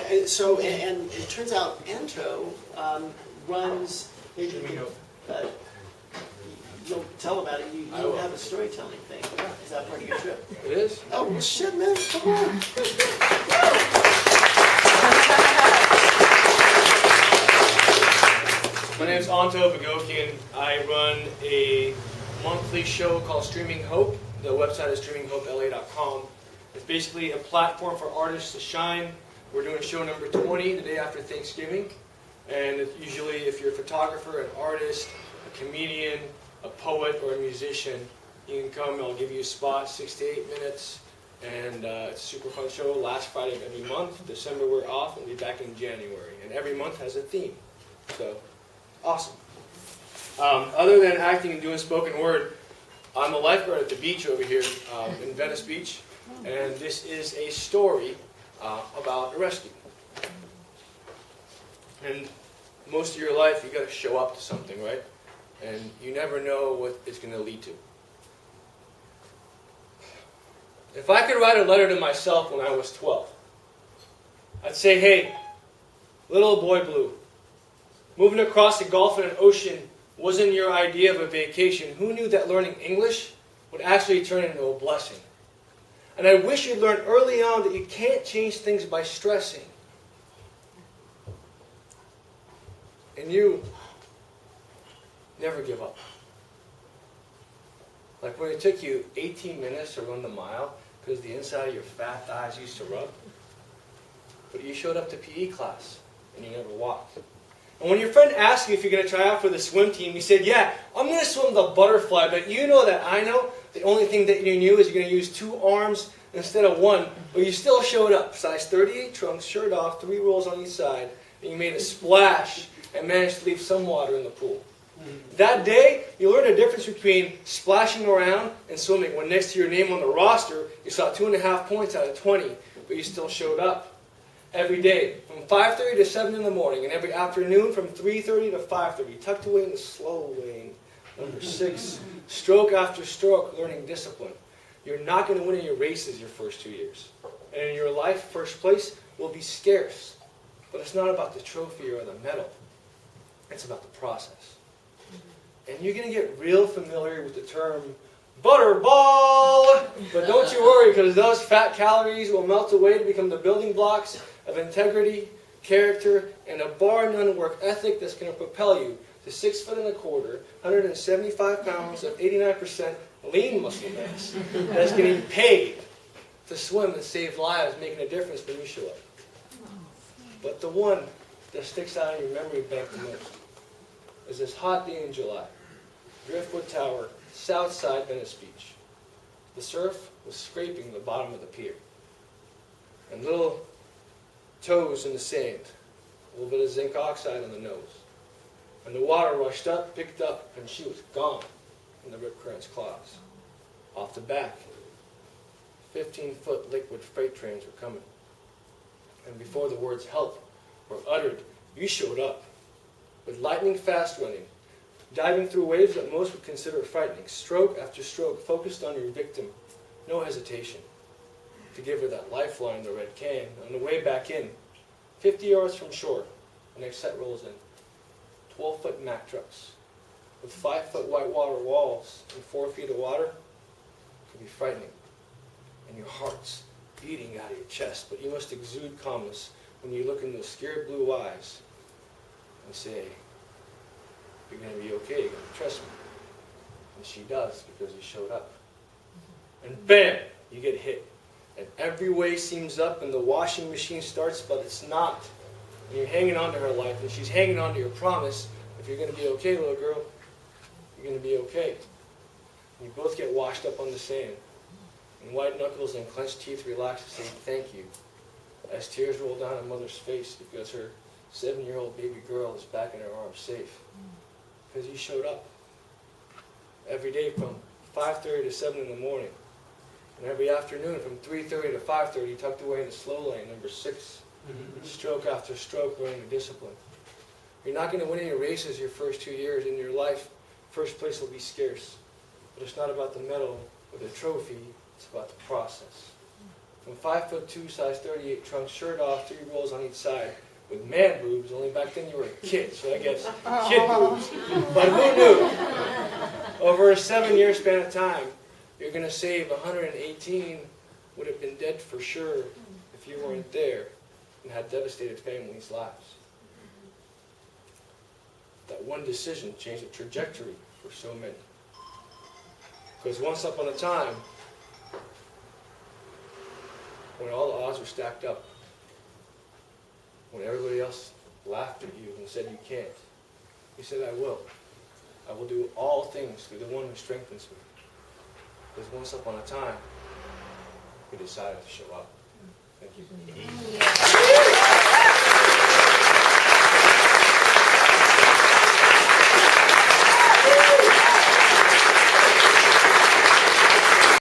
And it turns out Anto runs. You'll tell about it. You have a storytelling thing. Is that part of your trip? It is. Oh well, shit, man! Come on. My name is Anto Boghokian. I run a monthly show called Streaming Hope. The website is streaminghopela.com. It's basically a platform for artists to shine. We're doing show number 20 the day after Thanksgiving. And it's usually if you're a photographer, an artist, a comedian, a poet, or a musician, you can come and I'll give you a spot, 6 to 8 minutes. And it's a super fun show. Last Friday of every month. December we're off and we'll be back in January. And every month has a theme. So, awesome. Other than acting and doing spoken word, I'm a lifeguard at the beach over here in Venice Beach. And this is a story about a rescue. And most of your life, you got to show up to something, right? And you never know what it's going to lead to. If I could write a letter to myself when I was 12, I'd say, hey, little boy blue, moving across the Gulf and an ocean wasn't your idea of a vacation. Who knew that learning English would actually turn into a blessing? And I wish you'd learned early on that you can't change things by stressing. And you never give up. Like when it took you 18 minutes to run the mile because the inside of your fat thighs used to rub. But you showed up to PE class and you never walked. And when your friend asked you if you're going to try out for the swim team, you said, yeah, I'm going to swim the butterfly, but you know that I know the only thing that you knew is you're going to use 2 arms instead of 1, but you still showed up. Size 38 trunks, shirt off, 3 rolls on each side, and you made a splash and managed to leave some water in the pool. That day, you learned the difference between splashing around and swimming. When next to your name on the roster, you saw 2.5 points out of 20, but you still showed up. Every day, from 5:30 to 7 in the morning, and every afternoon from 3:30 to 5:30, tucked away in the slow lane. Number 6, stroke after stroke, learning discipline. You're not going to win in your races your first 2 years. And in your life, first place will be scarce. But it's not about the trophy or the medal. It's about the process. And you're going to get real familiar with the term butterball. But don't you worry, because those fat calories will melt away to become the building blocks of integrity, character, and a bar-none work ethic that's going to propel you to 6 foot and a quarter, 175 pounds of 89% lean muscle mass that's getting paid to swim and save lives, making a difference when you show up. But the one that sticks out in your memory bank the most is this hot day in July. Driftwood Tower, south side Venice Beach. The surf was scraping the bottom of the pier. And little toes in the sand, a little bit of zinc oxide on the nose. And the water rushed up, picked up, and she was gone in the rip current's claws. Off the back, 15-foot liquid freight trains were coming. And before the words help were uttered, you showed up with lightning fast running, diving through waves that most would consider frightening, stroke after stroke, focused on your victim, no hesitation, to give her that lifeline the red can. On the way back in, 50 yards from shore, the next set rolls in. 12-foot Mack trucks with 5-foot whitewater walls and 4 feet of water could be frightening. And your heart's beating out of your chest, but you must exude calmness when you look in those scared blue eyes and say, you're going to be okay, you're going to trust me. And she does, because you showed up. And bam, you get hit. And every wave seems up and the washing machine starts, but it's not. And you're hanging on to her life, and she's hanging on to your promise. If you're going to be okay, little girl, you're going to be okay. And you both get washed up on the sand. And white knuckles and clenched teeth relax and say thank you, as tears roll down her mother's face because her 7-year-old baby girl is back in her arms safe. Because you showed up. Every day from 5:30 to 7 in the morning. And every afternoon from 3:30 to 5:30, tucked away in the slow lane, number 6. Stroke after stroke, learning discipline. You're not going to win any races your first 2 years in your life. First place will be scarce. But it's not about the medal or the trophy. It's about the process. from 5'2", size 38 trunks, shirt off, 3 rolls on each side, with man boobs. Only back then you were a kid, so I guess kid boobs. But who knew? Over a 7-year span of time, you're going to save 118 would have been dead for sure if you weren't there and had devastated families' lives. That one decision changed the trajectory for so many. Because once upon a time, when all the odds were stacked up, when everybody else laughed at you and said you can't, you said, I will. I will do all things through the one who strengthens me. Because once upon a time, you decided to show up. Thank you.